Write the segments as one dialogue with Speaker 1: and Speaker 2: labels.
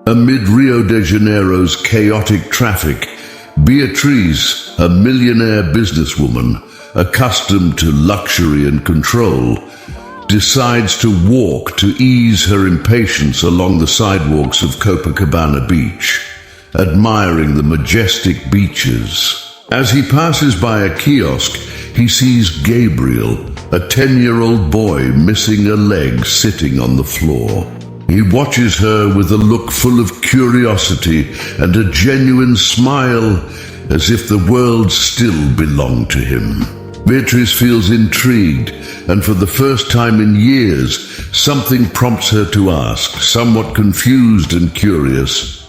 Speaker 1: Amid Rio de Janeiro's chaotic traffic, Beatriz, a millionaire businesswoman, accustomed to luxury and control, decides to walk to ease her impatience along the sidewalks of Copacabana Beach, admiring the majestic beaches. As he passes by a kiosk, he sees Gabriel, a 10-year-old boy missing a leg sitting on the floor. He watches her with a look full of curiosity and a genuine smile, as if the world still belonged to him. Beatriz feels intrigued, and for the first time in years, something prompts her to ask, somewhat confused and curious,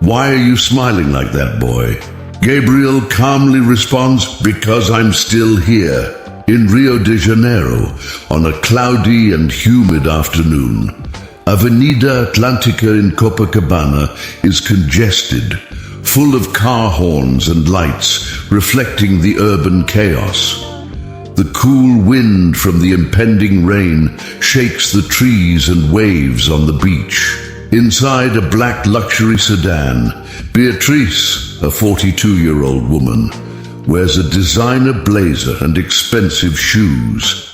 Speaker 1: "Why are you smiling like that, boy?" Gabriel calmly responds, "Because I'm still here." In Rio de Janeiro, on a cloudy and humid afternoon, Avenida Atlântica in Copacabana is congested, full of car horns and lights reflecting the urban chaos. The cool wind from the impending rain shakes the trees and waves on the beach. Inside a black luxury sedan, Beatriz, a 42-year-old woman, wears a designer blazer and expensive shoes.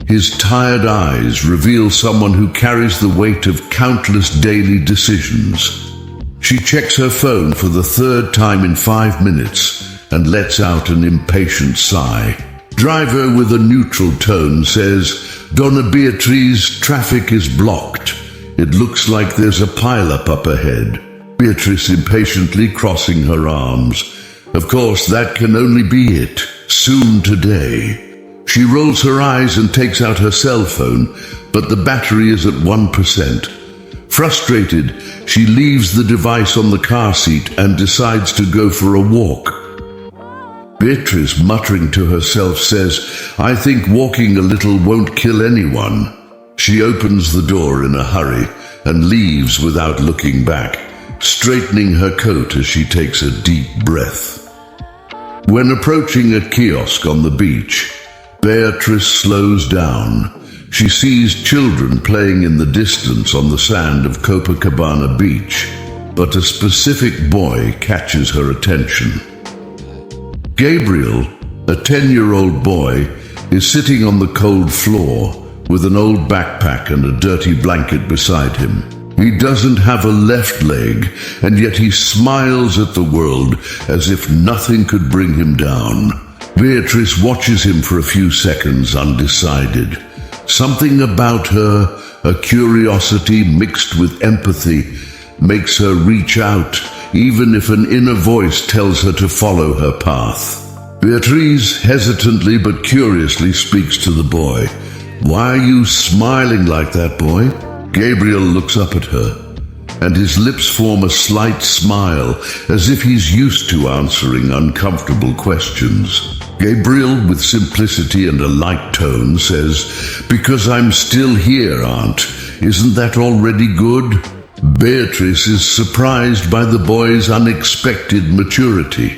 Speaker 1: His tired eyes reveal someone who carries the weight of countless daily decisions. She checks her phone for the third time in 5 minutes and lets out an impatient sigh. Driver with a neutral tone says, "Dona Beatriz, traffic is blocked. It looks like there's a pileup up ahead." Beatriz impatiently crossing her arms. Of course, that can only be it. Soon today. She rolls her eyes and takes out her cell phone, but the battery is at 1%. Frustrated, she leaves the device on the car seat and decides to go for a walk. Beatriz, muttering to herself, says, "I think walking a little won't kill anyone." She opens the door in a hurry and leaves without looking back, straightening her coat as she takes a deep breath. When approaching a kiosk on the beach, Beatriz slows down. She sees children playing in the distance on the sand of Copacabana Beach, but a specific boy catches her attention. Gabriel, a 10-year-old boy, is sitting on the cold floor with an old backpack and a dirty blanket beside him. He doesn't have a left leg, and yet he smiles at the world as if nothing could bring him down. Beatriz watches him for a few seconds, undecided. Something about her, a curiosity mixed with empathy, makes her reach out, even if an inner voice tells her to follow her path. Beatriz hesitantly but curiously speaks to the boy. "Why are you smiling like that, boy?" Gabriel looks up at her, and his lips form a slight smile, as if he's used to answering uncomfortable questions. Gabriel, with simplicity and a light tone, says, "Because I'm still here, Aunt. Isn't that already good?" Beatriz is surprised by the boy's unexpected maturity.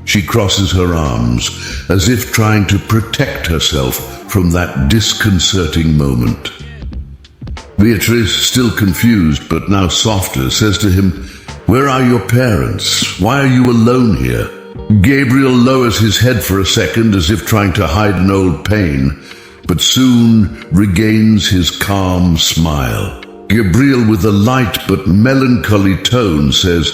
Speaker 1: She crosses her arms, as if trying to protect herself from that disconcerting moment. Beatriz, still confused but now softer, says to him, "Where are your parents? Why are you alone here?" Gabriel lowers his head for a second as if trying to hide an old pain, but soon regains his calm smile. Gabriel, with a light but melancholy tone, says,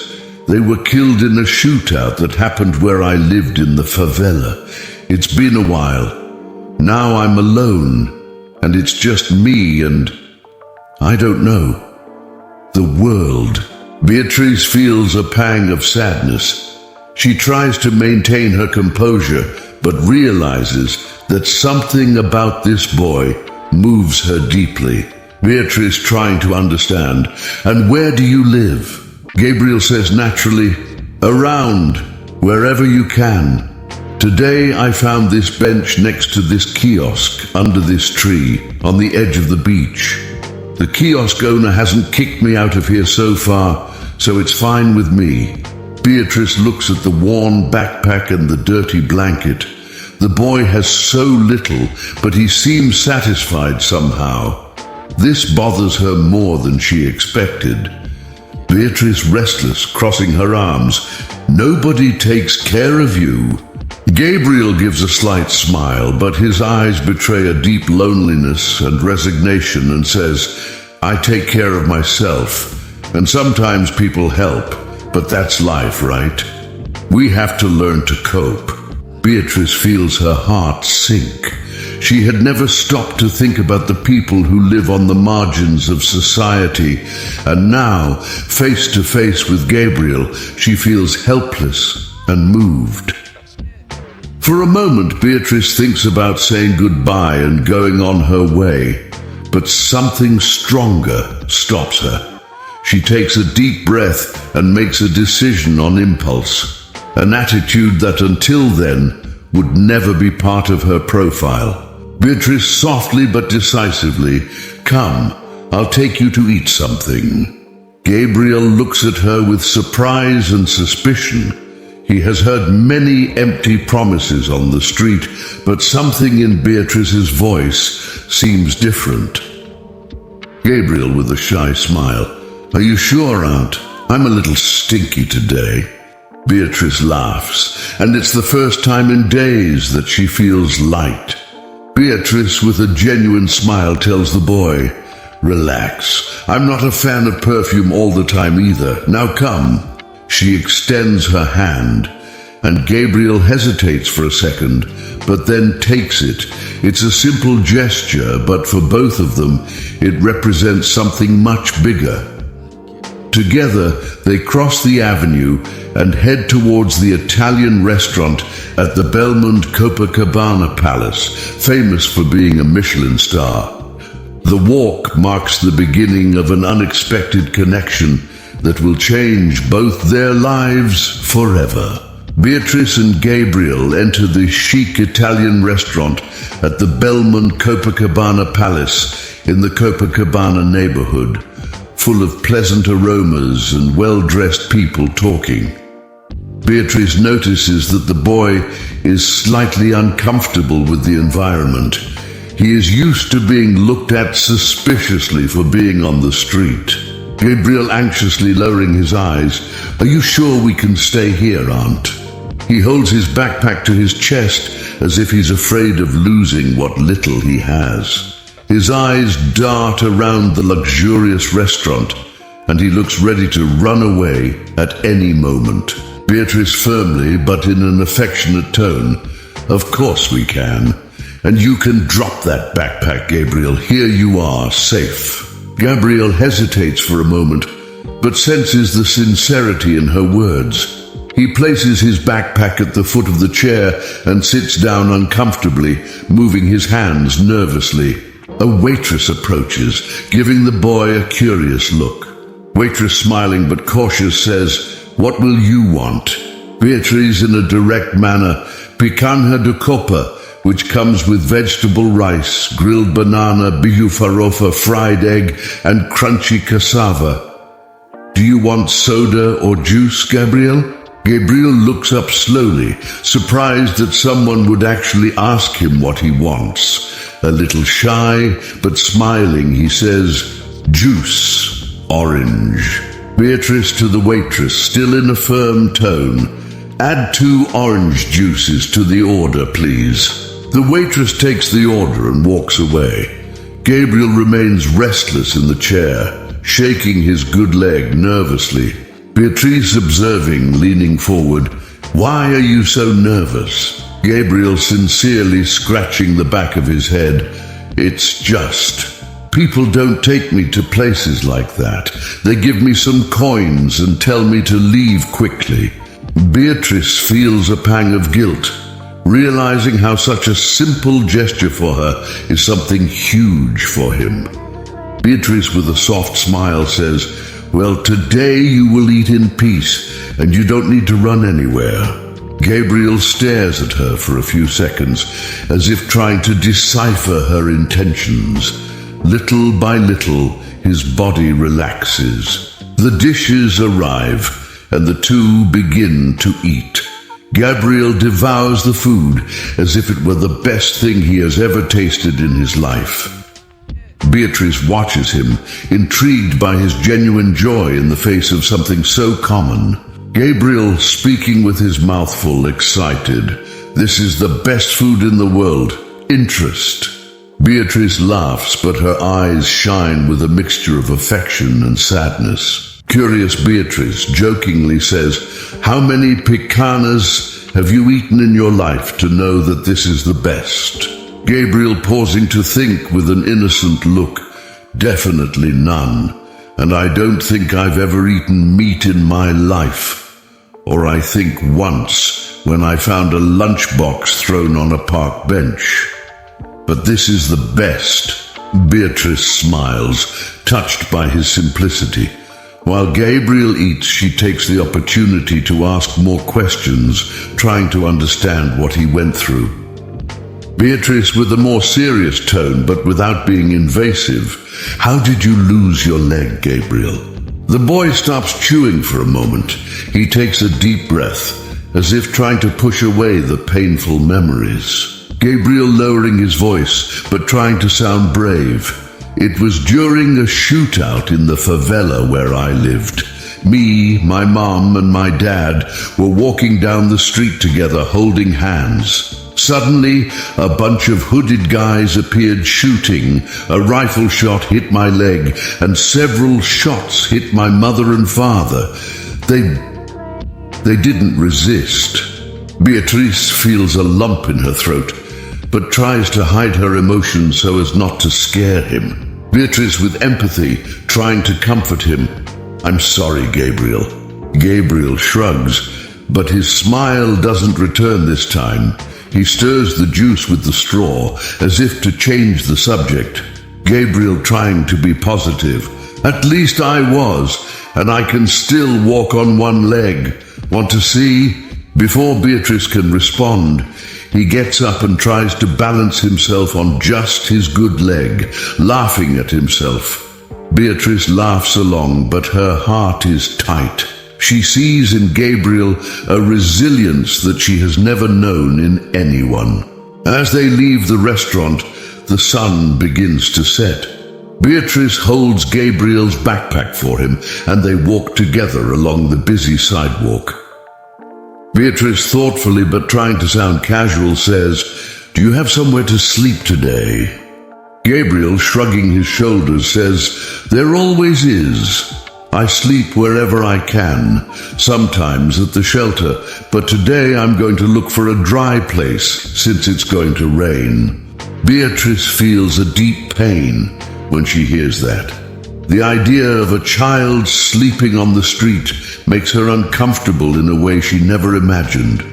Speaker 1: "They were killed in a shootout that happened where I lived in the favela. It's been a while. Now I'm alone, and it's just me and I don't know. The world." Beatriz feels a pang of sadness. She tries to maintain her composure, but realizes that something about this boy moves her deeply. Beatriz trying to understand, "And where do you live?" Gabriel says naturally, "Around, wherever you can. Today I found this bench next to this kiosk under this tree on the edge of the beach. The kiosk owner hasn't kicked me out of here so far, so it's fine with me." Beatriz looks at the worn backpack and the dirty blanket. The boy has so little, but he seems satisfied somehow. This bothers her more than she expected. Beatrice restless, crossing her arms. Nobody takes care of you. Gabriel gives a slight smile, but his eyes betray a deep loneliness and resignation and says, I take care of myself, and sometimes people help, but that's life, right? We have to learn to cope. Beatrice feels her heart sink. She had never stopped to think about the people who live on the margins of society, and now, face to face with Gabriel, she feels helpless and moved. For a moment, Beatrice thinks about saying goodbye and going on her way, but something stronger stops her. She takes a deep breath and makes a decision on impulse, an attitude that until then would never be part of her profile. Beatrice softly but decisively, Come, I'll take you to eat something. Gabriel looks at her with surprise and suspicion. He has heard many empty promises on the street, but something in Beatrice's voice seems different. Gabriel with a shy smile, Are you sure, Aunt? I'm a little stinky today. Beatrice laughs, and it's the first time in days that she feels light. Beatrice, with a genuine smile, tells the boy, Relax, I'm not a fan of perfume all the time either. Now come. She extends her hand, and Gabriel hesitates for a second, but then takes it. It's a simple gesture, but for both of them, it represents something much bigger. Together, they cross the avenue and head towards the Italian restaurant at the Belmont Copacabana Palace, famous for being a Michelin star. The walk marks the beginning of an unexpected connection that will change both their lives forever. Beatrice and Gabriel enter the chic Italian restaurant at the Belmont Copacabana Palace in the Copacabana neighborhood, full of pleasant aromas and well-dressed people talking. Beatrice notices that the boy is slightly uncomfortable with the environment. He is used to being looked at suspiciously for being on the street. Gabriel anxiously lowering his eyes, Are you sure we can stay here, Aunt? He holds his backpack to his chest as if he's afraid of losing what little he has. His eyes dart around the luxurious restaurant, and he looks ready to run away at any moment. Beatrice firmly, but in an affectionate tone, Of course we can. And you can drop that backpack, Gabriel. Here you are, safe. Gabriel hesitates for a moment, but senses the sincerity in her words. He places his backpack at the foot of the chair and sits down uncomfortably, moving his hands nervously. A waitress approaches, giving the boy a curious look. Waitress, smiling but cautious, says, What will you want? Beatrice, in a direct manner, Picanha de copa, which comes with vegetable rice, grilled banana, biju farofa, fried egg, and crunchy cassava. Do you want soda or juice, Gabriel? Gabriel looks up slowly, surprised that someone would actually ask him what he wants. A little shy, but smiling, he says, Juice, orange. Beatrice to the waitress, still in a firm tone, Add 2 orange juices to the order, please. The waitress takes the order and walks away. Gabriel remains restless in the chair, shaking his good leg nervously. Beatrice observing, leaning forward, Why are you so nervous? Gabriel sincerely scratching the back of his head, It's just. People don't take me to places like that. They give me some coins and tell me to leave quickly. Beatrice feels a pang of guilt, realizing how such a simple gesture for her is something huge for him. Beatrice, with a soft smile, says, Well, today you will eat in peace, and you don't need to run anywhere. Gabriel stares at her for a few seconds, as if trying to decipher her intentions. Little by little, his body relaxes. The dishes arrive, and the two begin to eat. Gabriel devours the food as if it were the best thing he has ever tasted in his life. Beatrice watches him, intrigued by his genuine joy in the face of something so common. Gabriel, speaking with his mouth full, excited. This is the best food in the world. Interest. Beatrice laughs, but her eyes shine with a mixture of affection and sadness. Curious Beatrice jokingly says, "How many picanas have you eaten in your life to know that this is the best?" Gabriel, pausing to think with an innocent look, "Definitely none, and I don't think I've ever eaten meat in my life. Or I think once, when I found a lunchbox thrown on a park bench. But this is the best." Beatrice smiles, touched by his simplicity. While Gabriel eats, she takes the opportunity to ask more questions, trying to understand what he went through. Beatrice, with a more serious tone, but without being invasive, "How did you lose your leg, Gabriel?" The boy stops chewing for a moment. He takes a deep breath, as if trying to push away the painful memories. Gabriel, lowering his voice, but trying to sound brave. "It was during a shootout in the favela where I lived. Me, my mom, and my dad were walking down the street together holding hands. Suddenly, a bunch of hooded guys appeared shooting. A rifle shot hit my leg, and several shots hit my mother and father. They didn't resist." Beatrice feels a lump in her throat, but tries to hide her emotions so as not to scare him. Beatrice, with empathy, trying to comfort him, "I'm sorry, Gabriel." Gabriel shrugs, but his smile doesn't return this time. He stirs the juice with the straw, as if to change the subject. Gabriel, trying to be positive, "At least I was, and I can still walk on one leg. Want to see?" Before Beatrice can respond, he gets up and tries to balance himself on just his good leg, laughing at himself. Beatrice laughs along, but her heart is tight. She sees in Gabriel a resilience that she has never known in anyone. As they leave the restaurant, the sun begins to set. Beatrice holds Gabriel's backpack for him, and they walk together along the busy sidewalk. Beatrice, thoughtfully but trying to sound casual, says, "Do you have somewhere to sleep today?" Gabriel, shrugging his shoulders, says, "There always is. I sleep wherever I can, sometimes at the shelter, but today I'm going to look for a dry place since it's going to rain." Beatrice feels a deep pain when she hears that. The idea of a child sleeping on the street makes her uncomfortable in a way she never imagined.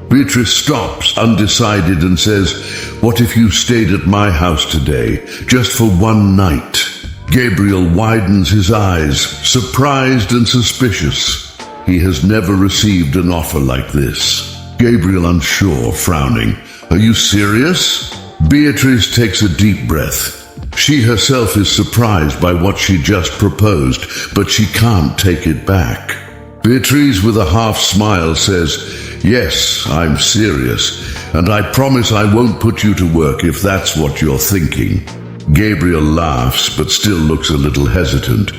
Speaker 1: Beatrice stops, undecided, and says, "What if you stayed at my house today, just for one night?" Gabriel widens his eyes, surprised and suspicious. He has never received an offer like this. Gabriel, unsure, frowning, "Are you serious?" Beatrice takes a deep breath. She herself is surprised by what she just proposed, but she can't take it back. Beatrice, with a half smile, says, "Yes, I'm serious, and I promise I won't put you to work if that's what you're thinking." Gabriel laughs, but still looks a little hesitant.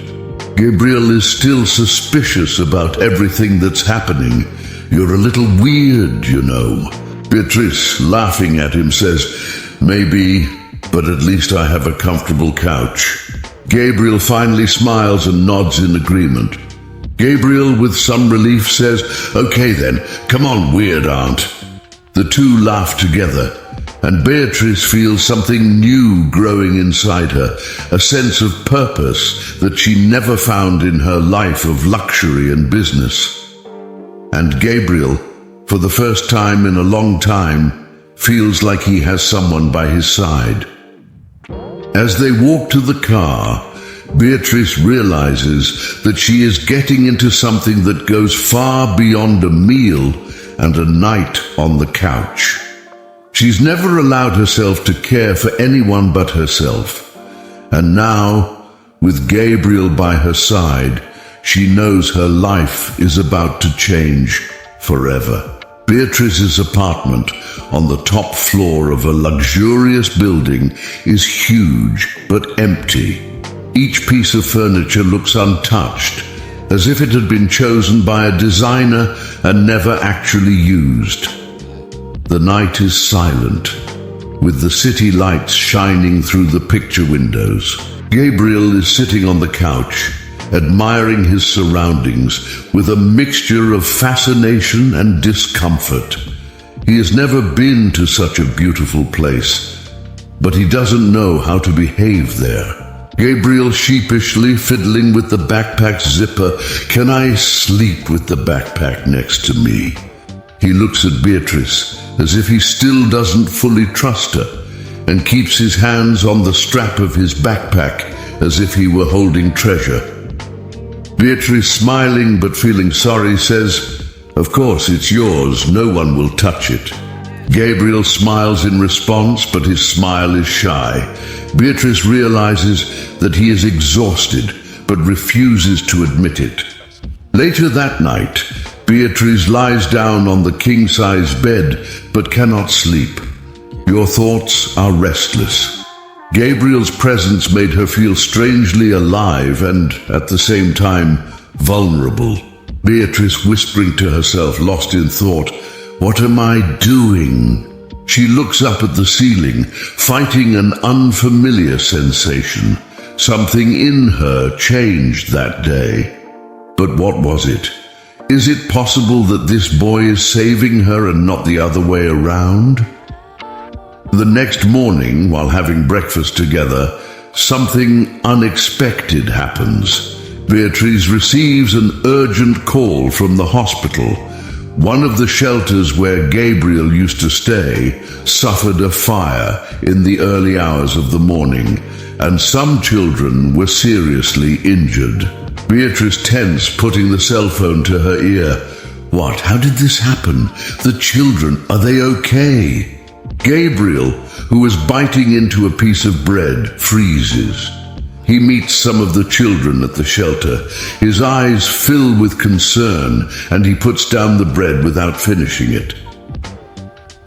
Speaker 1: Gabriel is still suspicious about everything that's happening. "You're a little weird, you know." Beatrice, laughing at him, says, "Maybe, but at least I have a comfortable couch." Gabriel finally smiles and nods in agreement. Gabriel, with some relief, says, "Okay then, come on, weird aunt." The two laugh together, and Beatrice feels something new growing inside her, a sense of purpose that she never found in her life of luxury and business. And Gabriel, for the first time in a long time, feels like he has someone by his side. As they walk to the car, Beatrice realizes that she is getting into something that goes far beyond a meal and a night on the couch. She's never allowed herself to care for anyone but herself. And now, with Gabriel by her side, she knows her life is about to change forever. Beatrice's apartment on the top floor of a luxurious building is huge but empty. Each piece of furniture looks untouched, as if it had been chosen by a designer and never actually used. The night is silent, with the city lights shining through the picture windows. Gabriel is sitting on the couch, admiring his surroundings with a mixture of fascination and discomfort. He has never been to such a beautiful place, but he doesn't know how to behave there. Gabriel sheepishly fiddling with the backpack's zipper. Can I sleep with the backpack next to me? He looks at Beatrice as if he still doesn't fully trust her, and keeps his hands on the strap of his backpack as if he were holding treasure. Beatrice, smiling but feeling sorry, says, "Of course, it's yours. No one will touch it." Gabriel smiles in response, but his smile is shy. Beatrice realizes that he is exhausted, but refuses to admit it. Later that night, Beatrice lies down on the king-size bed, but cannot sleep. Your thoughts are restless. Gabriel's presence made her feel strangely alive and, at the same time, vulnerable. Beatrice whispering to herself, lost in thought, "What am I doing?" She looks up at the ceiling, fighting an unfamiliar sensation. Something in her changed that day. But what was it? Is it possible that this boy is saving her and not the other way around? The next morning, while having breakfast together, something unexpected happens. Beatrice receives an urgent call from the hospital. One of the shelters where Gabriel used to stay suffered a fire in the early hours of the morning, and some children were seriously injured. Beatrice tense, putting the cell phone to her ear. What? How did this happen? The children, are they okay? Gabriel, who is biting into a piece of bread, freezes. He meets some of the children at the shelter. His eyes fill with concern, and he puts down the bread without finishing it.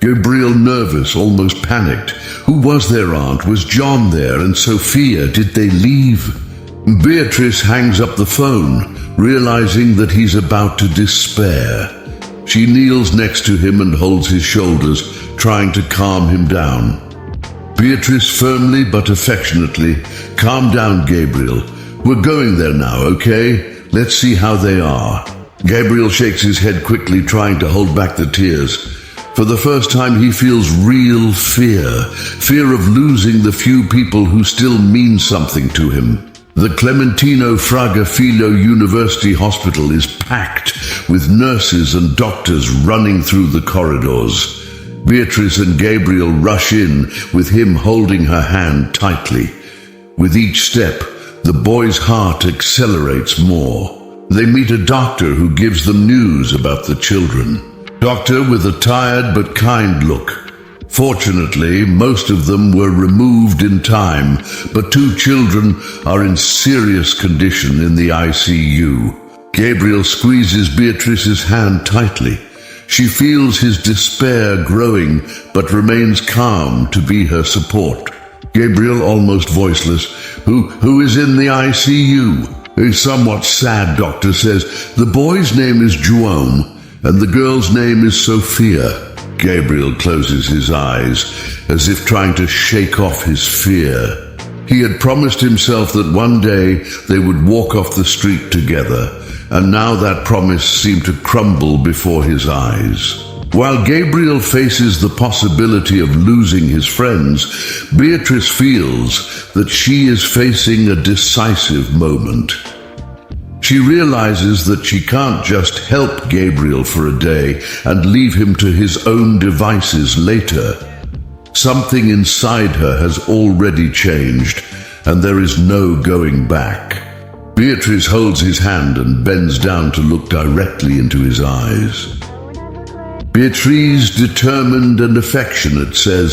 Speaker 1: Gabriel, nervous, almost panicked. Who was their aunt? Was John there? And Sophia? Did they leave? Beatrice hangs up the phone, realizing that he's about to despair. She kneels next to him and holds his shoulders, trying to calm him down. Beatrice firmly but affectionately, "Calm down, Gabriel. We're going there now, okay? Let's see how they are." Gabriel shakes his head quickly, trying to hold back the tears. For the first time, he feels real fear of losing the few people who still mean something to him. The Clementino Fraga Filo University Hospital is packed with nurses and doctors running through the corridors. Beatrice and Gabriel rush in, with him holding her hand tightly. With each step, the boy's heart accelerates more. They meet a doctor who gives them news about the children. Doctor with a tired but kind look. Fortunately, most of them were removed in time, but 2 children are in serious condition in the ICU. Gabriel squeezes Beatrice's hand tightly. She feels his despair growing, but remains calm to be her support. Gabriel, almost voiceless, Who is in the ICU? A somewhat sad doctor says, "The boy's name is João, and the girl's name is Sophia." Gabriel closes his eyes, as if trying to shake off his fear. He had promised himself that one day they would walk off the street together, and now that promise seemed to crumble before his eyes. While Gabriel faces the possibility of losing his friends, Beatrice feels that she is facing a decisive moment. She realizes that she can't just help Gabriel for a day and leave him to his own devices later. Something inside her has already changed, and there is no going back. Beatrice holds his hand and bends down to look directly into his eyes. Beatrice, determined and affectionate, says,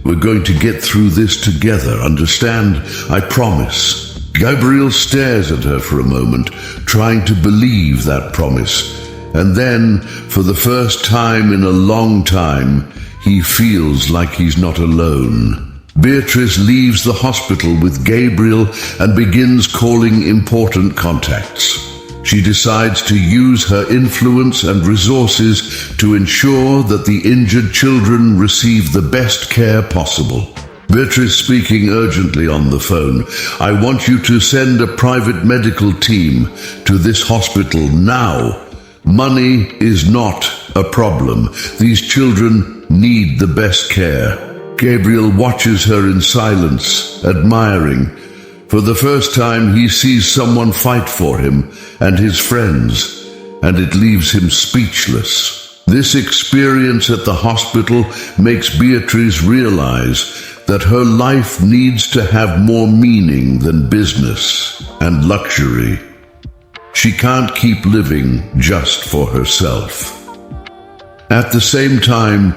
Speaker 1: "We're going to get through this together, understand? I promise." Gabriel stares at her for a moment, trying to believe that promise. And then, for the first time in a long time, he feels like he's not alone. Beatrice leaves the hospital with Gabriel and begins calling important contacts. She decides to use her influence and resources to ensure that the injured children receive the best care possible. Beatrice speaking urgently on the phone. I want you to send a private medical team to this hospital now. Money is not a problem. These children need the best care. Gabriel watches her in silence, admiring. For the first time, he sees someone fight for him and his friends, and it leaves him speechless. This experience at the hospital makes Beatrice realize that her life needs to have more meaning than business and luxury. She can't keep living just for herself. At the same time,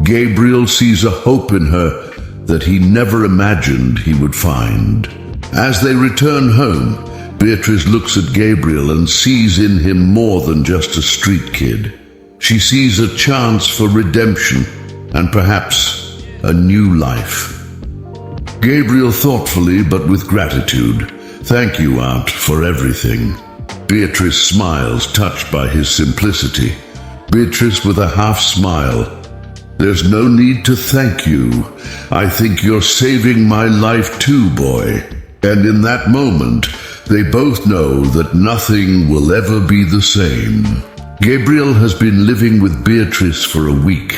Speaker 1: Gabriel sees a hope in her that he never imagined he would find. As they return home, Beatrice looks at Gabriel and sees in him more than just a street kid. She sees a chance for redemption and perhaps a new life. Gabriel thoughtfully but with gratitude. Thank you, Aunt, for everything. Beatrice smiles, touched by his simplicity. Beatrice with a half smile. There's no need to thank you. I think you're saving my life too, boy. And in that moment, they both know that nothing will ever be the same. Gabriel has been living with Beatrice for a week.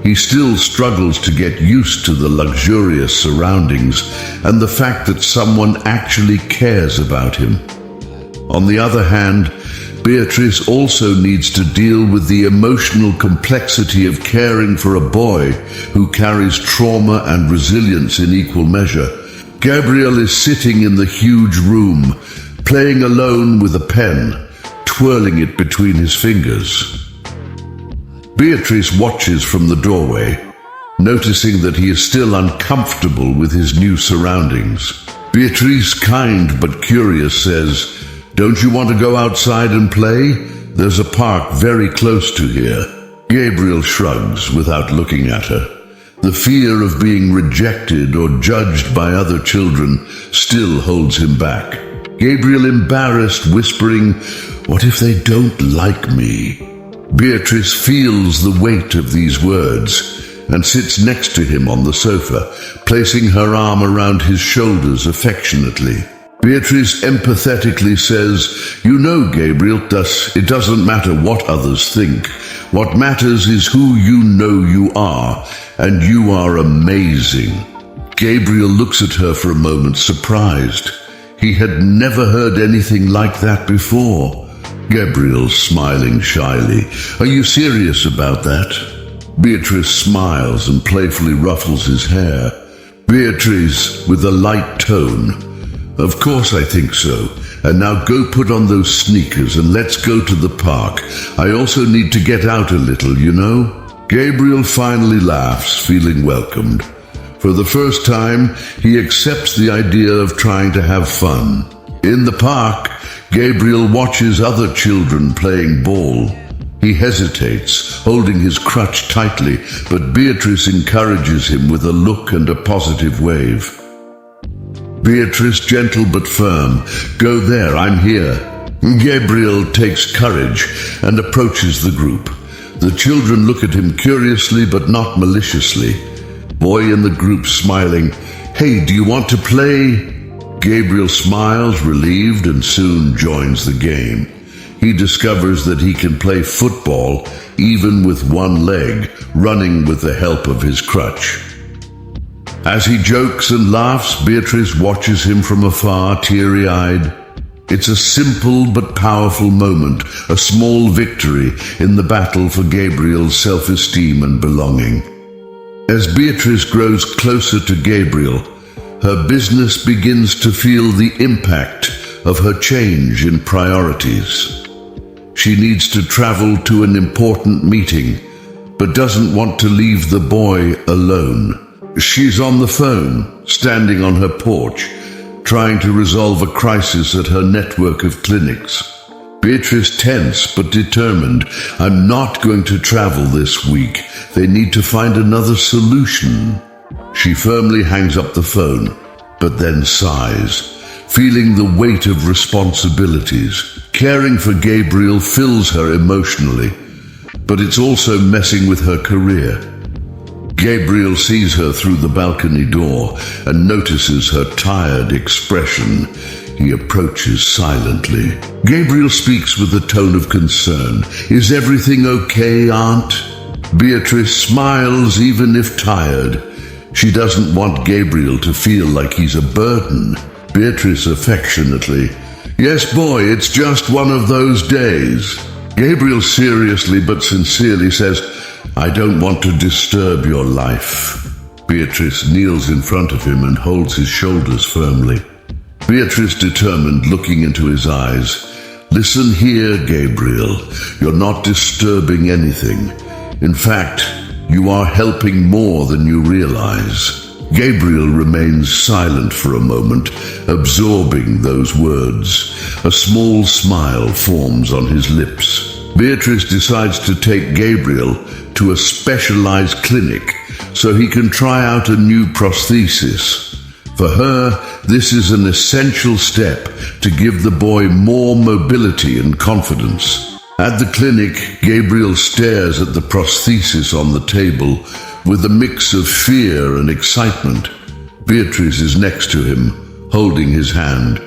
Speaker 1: He still struggles to get used to the luxurious surroundings and the fact that someone actually cares about him. On the other hand, Beatrice also needs to deal with the emotional complexity of caring for a boy who carries trauma and resilience in equal measure. Gabriel is sitting in the huge room, playing alone with a pen, twirling it between his fingers. Beatrice watches from the doorway, noticing that he is still uncomfortable with his new surroundings. Beatrice, kind but curious, says, "Don't you want to go outside and play? There's a park very close to here." Gabriel shrugs without looking at her. The fear of being rejected or judged by other children still holds him back. Gabriel, embarrassed, whispering, "What if they don't like me?" Beatrice feels the weight of these words and sits next to him on the sofa, placing her arm around his shoulders affectionately. Beatrice empathetically says, "You know, Gabriel, it doesn't matter what others think. What matters is who you know you are, and you are amazing." Gabriel looks at her for a moment, surprised. He had never heard anything like that before. Gabriel, smiling shyly, "Are you serious about that?" Beatrice smiles and playfully ruffles his hair. Beatrice, with a light tone, "Of course I think so. And now go put on those sneakers and let's go to the park. I also need to get out a little, you know." Gabriel finally laughs, feeling welcomed. For the first time, he accepts the idea of trying to have fun. In the park, Gabriel watches other children playing ball. He hesitates, holding his crutch tightly, but Beatrice encourages him with a look and a positive wave. Beatrice, gentle but firm, "Go there, I'm here." Gabriel takes courage and approaches the group. The children look at him curiously but not maliciously. Boy in the group smiling, "Hey, do you want to play?" Gabriel smiles, relieved, and soon joins the game. He discovers that he can play football even with one leg, running with the help of his crutch. As he jokes and laughs, Beatrice watches him from afar, teary-eyed. It's a simple but powerful moment, a small victory in the battle for Gabriel's self-esteem and belonging. As Beatrice grows closer to Gabriel, her business begins to feel the impact of her change in priorities. She needs to travel to an important meeting, but doesn't want to leave the boy alone. She's on the phone, standing on her porch, trying to resolve a crisis at her network of clinics. Beatrice tense but determined. I'm not going to travel this week. They need to find another solution. She firmly hangs up the phone, but then sighs, feeling the weight of responsibilities. Caring for Gabriel fills her emotionally, but it's also messing with her career. Gabriel sees her through the balcony door and notices her tired expression. He approaches silently. Gabriel speaks with a tone of concern. Is everything okay, Aunt? Beatrice smiles even if tired. She doesn't want Gabriel to feel like he's a burden. Beatrice affectionately, yes, boy, it's just one of those days. Gabriel seriously but sincerely says, I don't want to disturb your life. Beatrice kneels in front of him and holds his shoulders firmly. Beatrice determined, looking into his eyes. Listen here, Gabriel. You're not disturbing anything. In fact, you are helping more than you realize. Gabriel remains silent for a moment, absorbing those words. A small smile forms on his lips. Beatrice decides to take Gabriel to a specialized clinic so he can try out a new prosthesis. For her, this is an essential step to give the boy more mobility and confidence. At the clinic, Gabriel stares at the prosthesis on the table with a mix of fear and excitement. Beatrice is next to him, holding his hand.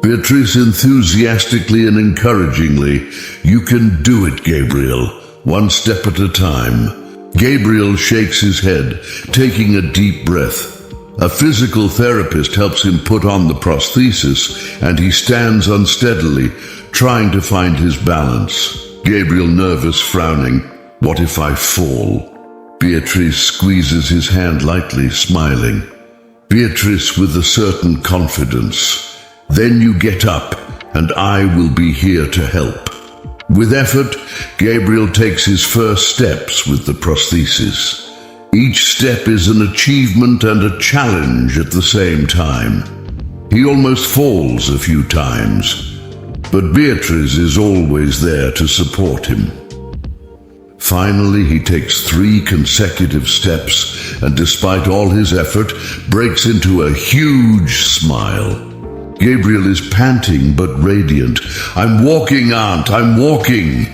Speaker 1: Beatrice enthusiastically and encouragingly, you can do it, Gabriel, one step at a time. Gabriel shakes his head, taking a deep breath. A physical therapist helps him put on the prosthesis, and he stands unsteadily, trying to find his balance. Gabriel nervous, frowning. What if I fall? Beatrice squeezes his hand lightly, smiling. Beatrice with a certain confidence. Then you get up, and I will be here to help. With effort, Gabriel takes his first steps with the prosthesis. Each step is an achievement and a challenge at the same time. He almost falls a few times, but Beatrice is always there to support him. Finally, he takes 3 consecutive steps and, despite all his effort, breaks into a huge smile. Gabriel is panting but radiant. I'm walking, Aunt, I'm walking.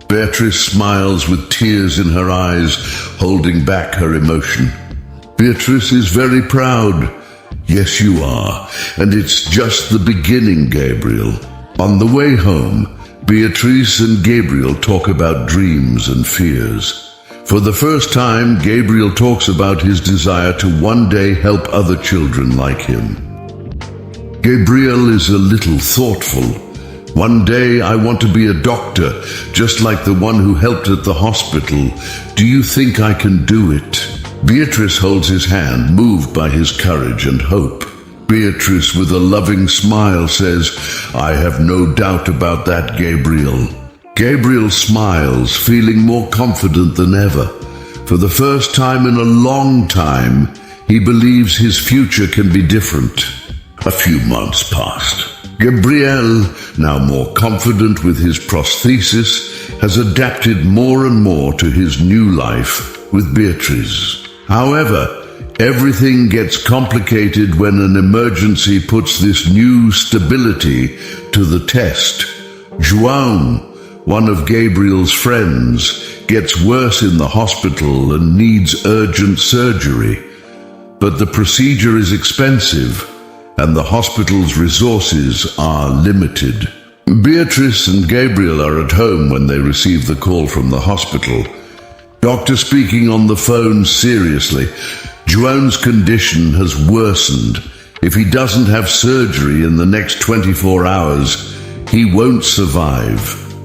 Speaker 1: Beatrice smiles with tears in her eyes, holding back her emotion. Beatrice is very proud. Yes, you are, and it's just the beginning, Gabriel. On the way home, Beatrice and Gabriel talk about dreams and fears. For the first time, Gabriel talks about his desire to one day help other children like him. Gabriel is a little thoughtful. One day I want to be a doctor, just like the one who helped at the hospital. Do you think I can do it? Beatrice holds his hand, moved by his courage and hope. Beatrice, with a loving smile, says, I have no doubt about that, Gabriel. Gabriel smiles, feeling more confident than ever. For the first time in a long time, he believes his future can be different. A few months passed. Gabriel, now more confident with his prosthesis, has adapted more and more to his new life with Beatrice. However, everything gets complicated when an emergency puts this new stability to the test. João, one of Gabriel's friends, gets worse in the hospital and needs urgent surgery. But the procedure is expensive, and the hospital's resources are limited. Beatrice and Gabriel are at home when they receive the call from the hospital. Doctor speaking on the phone seriously. João's condition has worsened. If he doesn't have surgery in the next 24 hours, he won't survive.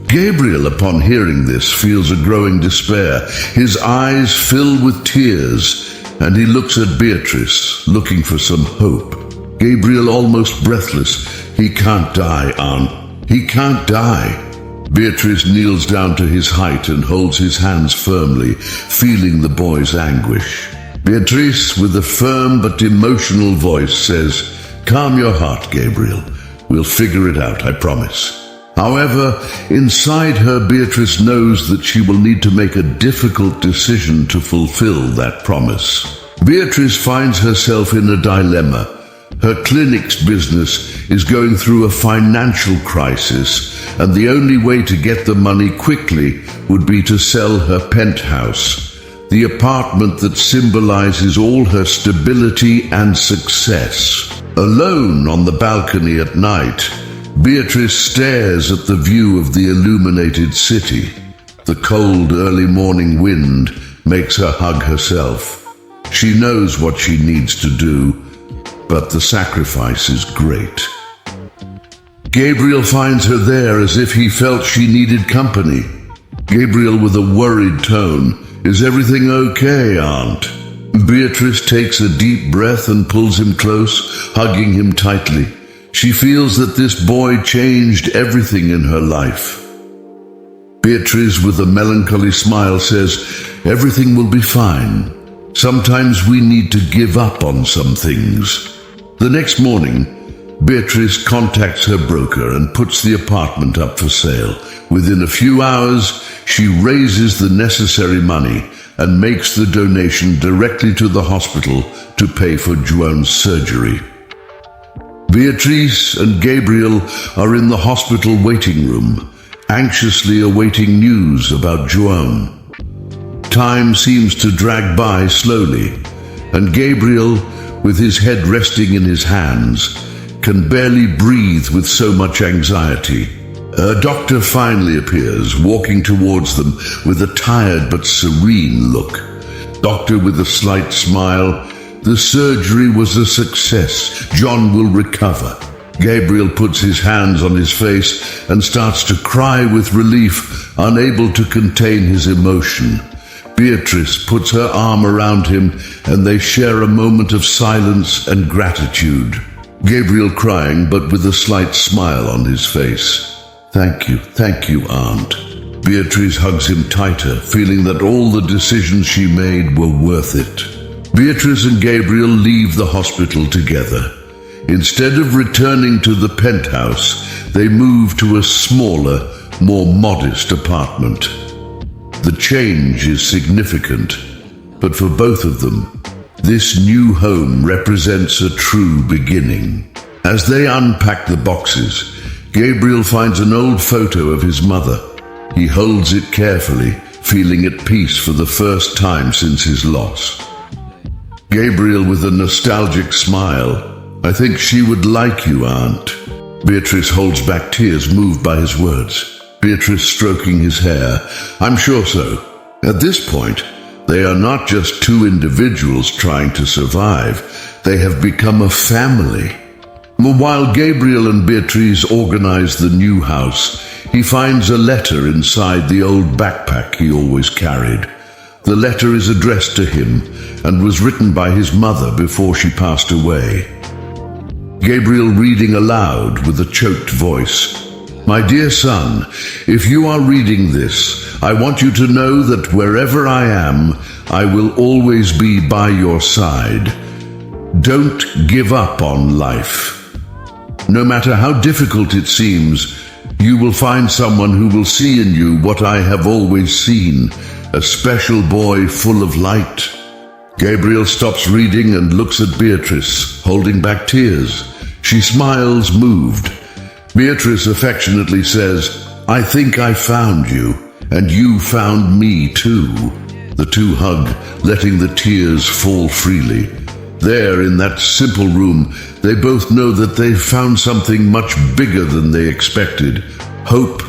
Speaker 1: Gabriel, upon hearing this, feels a growing despair. His eyes fill with tears, and he looks at Beatrice, looking for some hope. Gabriel, almost breathless, he can't die, Aunt. He can't die. Beatrice kneels down to his height and holds his hands firmly, feeling the boy's anguish. Beatrice, with a firm but emotional voice, says, Calm your heart, Gabriel. We'll figure it out, I promise. However, inside her, Beatrice knows that she will need to make a difficult decision to fulfill that promise. Beatrice finds herself in a dilemma. Her clinic's business is going through a financial crisis, and the only way to get the money quickly would be to sell her penthouse, the apartment that symbolizes all her stability and success. Alone on the balcony at night, Beatrice stares at the view of the illuminated city. The cold early morning wind makes her hug herself. She knows what she needs to do, but the sacrifice is great. Gabriel finds her there as if he felt she needed company. Gabriel, with a worried tone, "Is everything okay, Aunt?" Beatrice takes a deep breath and pulls him close, hugging him tightly. She feels that this boy changed everything in her life. Beatrice, with a melancholy smile, says, "Everything will be fine. Sometimes we need to give up on some things." The next morning, Beatrice contacts her broker and puts the apartment up for sale. Within a few hours, she raises the necessary money and makes the donation directly to the hospital to pay for Joan's surgery. Beatrice and Gabriel are in the hospital waiting room, anxiously awaiting news about Joan. Time seems to drag by slowly, and Gabriel, with his head resting in his hands, can barely breathe with so much anxiety. A doctor finally appears, walking towards them with a tired but serene look. Doctor, with a slight smile, "The surgery was a success. John will recover." Gabriel puts his hands on his face and starts to cry with relief, unable to contain his emotion. Beatrice puts her arm around him and they share a moment of silence and gratitude. Gabriel crying, but with a slight smile on his face. Thank you, Aunt." Beatrice hugs him tighter, feeling that all the decisions she made were worth it. Beatrice and Gabriel leave the hospital together. Instead of returning to the penthouse, they move to a smaller, more modest apartment. The change is significant, but for both of them, this new home represents a true beginning. As they unpack the boxes, Gabriel finds an old photo of his mother. He holds it carefully, feeling at peace for the first time since his loss. Gabriel, with a nostalgic smile, "I think she would like you, Aunt." Beatrice holds back tears, moved by his words. Beatrice stroking his hair, "I'm sure so." At this point, they are not just two individuals trying to survive. They have become a family. While Gabriel and Beatrice organize the new house, he finds a letter inside the old backpack he always carried. The letter is addressed to him and was written by his mother before she passed away. Gabriel reading aloud with a choked voice. "My dear son, if you are reading this, I want you to know that wherever I am, I will always be by your side. Don't give up on life. No matter how difficult it seems, you will find someone who will see in you what I have always seen, a special boy full of light." Gabriel stops reading and looks at Beatrice, holding back tears. She smiles, moved. Beatrice affectionately says, "I think I found you, and you found me too." The two hug, letting the tears fall freely. There, in that simple room, they both know that they've found something much bigger than they expected, hope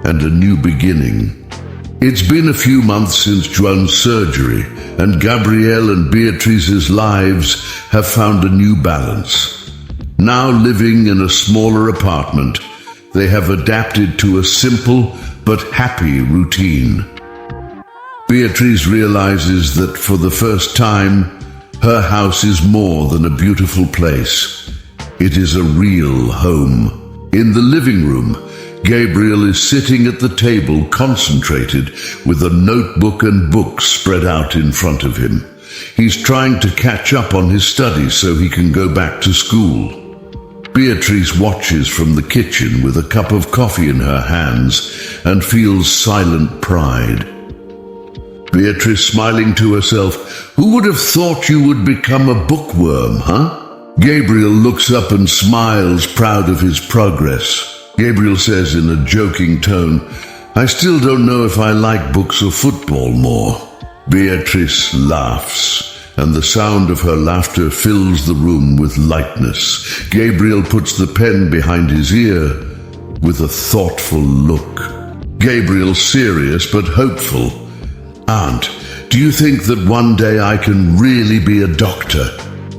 Speaker 1: and a new beginning. It's been a few months since Joan's surgery, and Gabriel and Beatrice's lives have found a new balance. Now living in a smaller apartment, they have adapted to a simple but happy routine. Beatrice realizes that for the first time, her house is more than a beautiful place. It is a real home. In the living room, Gabriel is sitting at the table, concentrated, with a notebook and books spread out in front of him. He's trying to catch up on his studies so he can go back to school. Beatrice watches from the kitchen with a cup of coffee in her hands and feels silent pride. Beatrice smiling to herself, who would have thought you would become a bookworm, huh? Gabriel looks up and smiles, proud of his progress. Gabriel says in a joking tone, I still don't know if I like books or football more. Beatrice laughs, and the sound of her laughter fills the room with lightness. Gabriel puts the pen behind his ear with a thoughtful look. Gabriel serious but hopeful. Aunt, do you think that one day I can really be a doctor?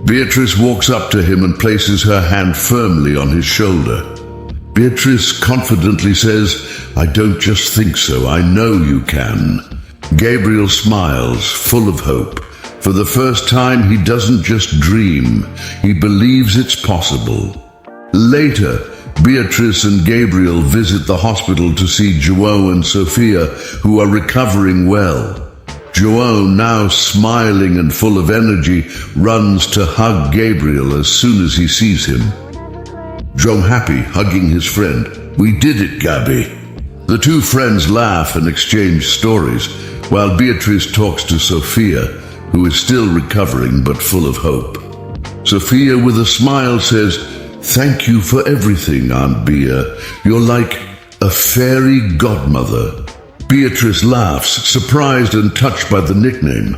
Speaker 1: Beatrice walks up to him and places her hand firmly on his shoulder. Beatrice confidently says, I don't just think so, I know you can. Gabriel smiles, full of hope. For the first time, he doesn't just dream, he believes it's possible. Later, Beatrice and Gabriel visit the hospital to see João and Sophia, who are recovering well. João, now smiling and full of energy, runs to hug Gabriel as soon as he sees him. João happy, hugging his friend. We did it, Gabi. The two friends laugh and exchange stories, while Beatrice talks to Sophia, who is still recovering but full of hope. Sophia, with a smile, says, Thank you for everything, Aunt Bea. You're like a fairy godmother. Beatrice laughs, surprised and touched by the nickname.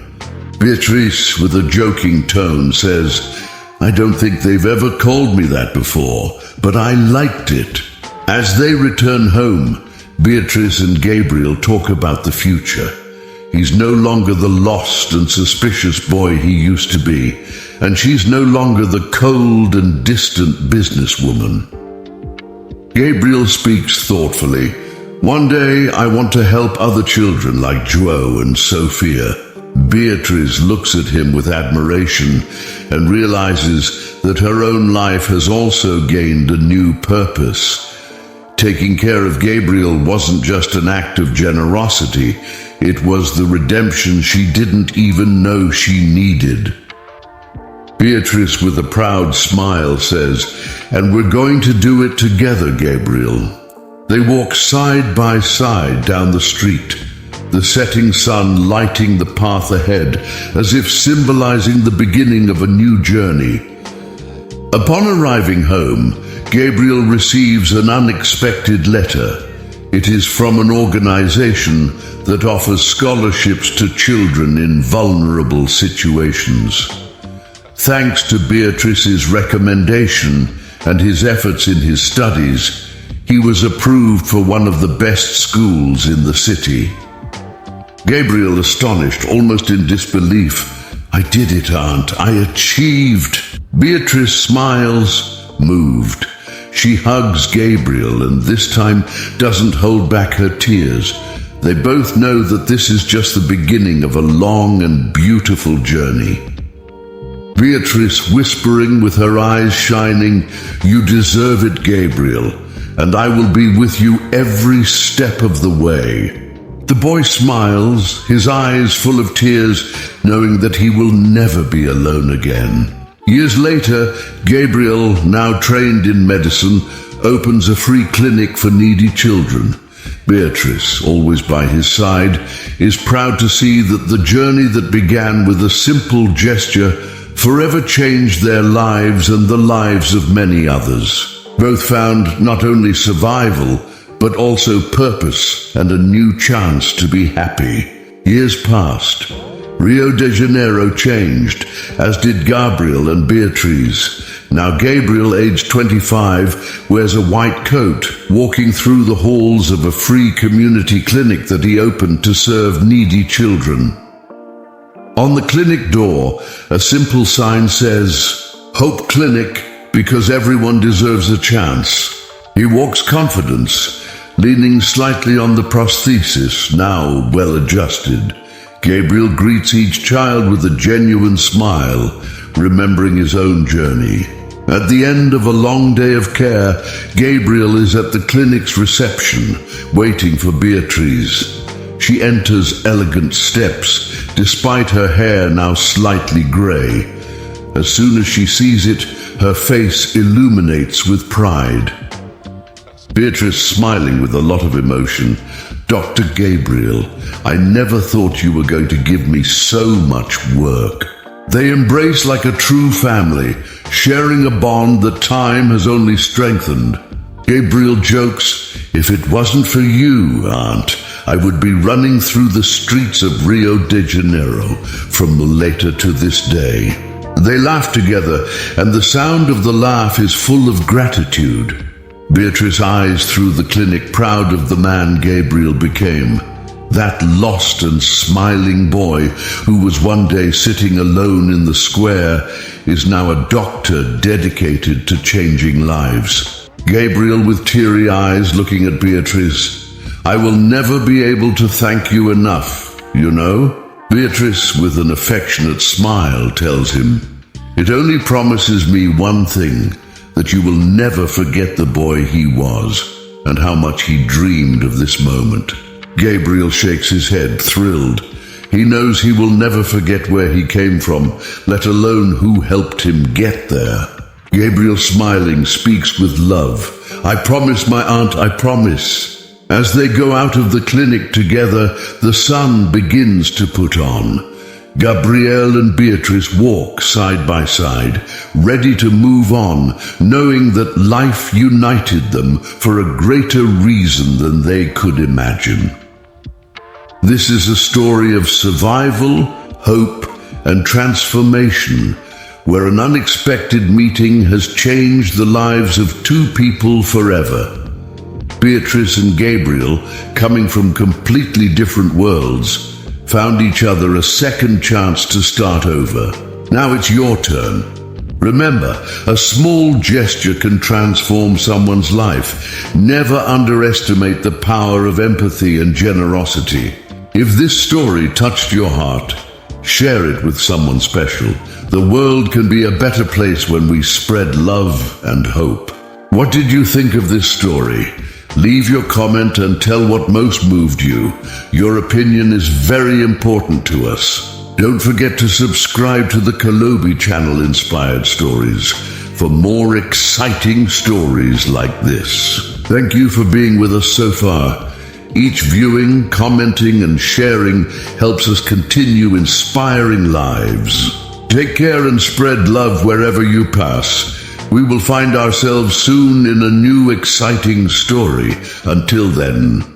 Speaker 1: Beatrice, with a joking tone, says, I don't think they've ever called me that before, but I liked it. As they return home, Beatrice and Gabriel talk about the future. He's no longer the lost and suspicious boy he used to be, and she's no longer the cold and distant businesswoman. Gabriel speaks thoughtfully. One day I want to help other children like João and Sophia. Beatrice looks at him with admiration and realizes that her own life has also gained a new purpose. Taking care of Gabriel wasn't just an act of generosity, it was the redemption she didn't even know she needed. Beatrice, with a proud smile, says, And we're going to do it together, Gabriel. They walk side by side down the street, the setting sun lighting the path ahead, as if symbolizing the beginning of a new journey. Upon arriving home, Gabriel receives an unexpected letter. It is from an organization that offers scholarships to children in vulnerable situations. Thanks to Beatrice's recommendation and his efforts in his studies, he was approved for one of the best schools in the city. Gabriel, astonished, almost in disbelief, I did it, Aunt, I achieved. Beatrice smiles, moved. She hugs Gabriel and this time doesn't hold back her tears. They both know that this is just the beginning of a long and beautiful journey. Beatrice whispering with her eyes shining, You deserve it, Gabriel, and I will be with you every step of the way. The boy smiles, his eyes full of tears, knowing that he will never be alone again. Years later, Gabriel, now trained in medicine, opens a free clinic for needy children. Beatrice, always by his side, is proud to see that the journey that began with a simple gesture forever changed their lives and the lives of many others. Both found not only survival, but also purpose and a new chance to be happy. Years passed. Rio de Janeiro changed, as did Gabriel and Beatrice. Now Gabriel, aged 25, wears a white coat, walking through the halls of a free community clinic that he opened to serve needy children. On the clinic door, a simple sign says, Hope Clinic, because everyone deserves a chance. He walks confidence, leaning slightly on the prosthesis, now well adjusted. Gabriel greets each child with a genuine smile, remembering his own journey. At the end of a long day of care, Gabriel is at the clinic's reception, waiting for Beatrice. She enters elegant steps, despite her hair now slightly grey. As soon as she sees it, her face illuminates with pride. Beatrice smiling with a lot of emotion. Dr. Gabriel, I never thought you were going to give me so much work. They embrace like a true family, sharing a bond that time has only strengthened. Gabriel jokes, if it wasn't for you, Aunt, I would be running through the streets of Rio de Janeiro from later to this day. They laugh together, and the sound of the laugh is full of gratitude. Beatrice eyes through the clinic, proud of the man Gabriel became. That lost and smiling boy who was one day sitting alone in the square is now a doctor dedicated to changing lives. Gabriel with teary eyes looking at Beatrice. I will never be able to thank you enough, you know? Beatrice with an affectionate smile tells him, it only promises me one thing, that you will never forget the boy he was and how much he dreamed of this moment. Gabriel shakes his head, thrilled. He knows he will never forget where he came from, let alone who helped him get there. Gabriel, smiling, speaks with love. I promise, my aunt, I promise. As they go out of the clinic together, the sun begins to put on. Gabriel and Beatrice walk side by side, ready to move on, knowing that life united them for a greater reason than they could imagine. This is a story of survival, hope, and transformation, where an unexpected meeting has changed the lives of two people forever. Beatrice and Gabriel, coming from completely different worlds, found each other a second chance to start over. Now it's your turn. Remember, a small gesture can transform someone's life. Never underestimate the power of empathy and generosity. If this story touched your heart, share it with someone special. The world can be a better place when we spread love and hope. What did you think of this story? Leave your comment and tell what most moved you. Your opinion is very important to us. Don't forget to subscribe to the Kollobe channel Inspired Stories for more exciting stories like this. Thank you for being with us so far. Each viewing, commenting, and sharing helps us continue inspiring lives. Take care and spread love wherever you pass. We will find ourselves soon in a new exciting story. Until then,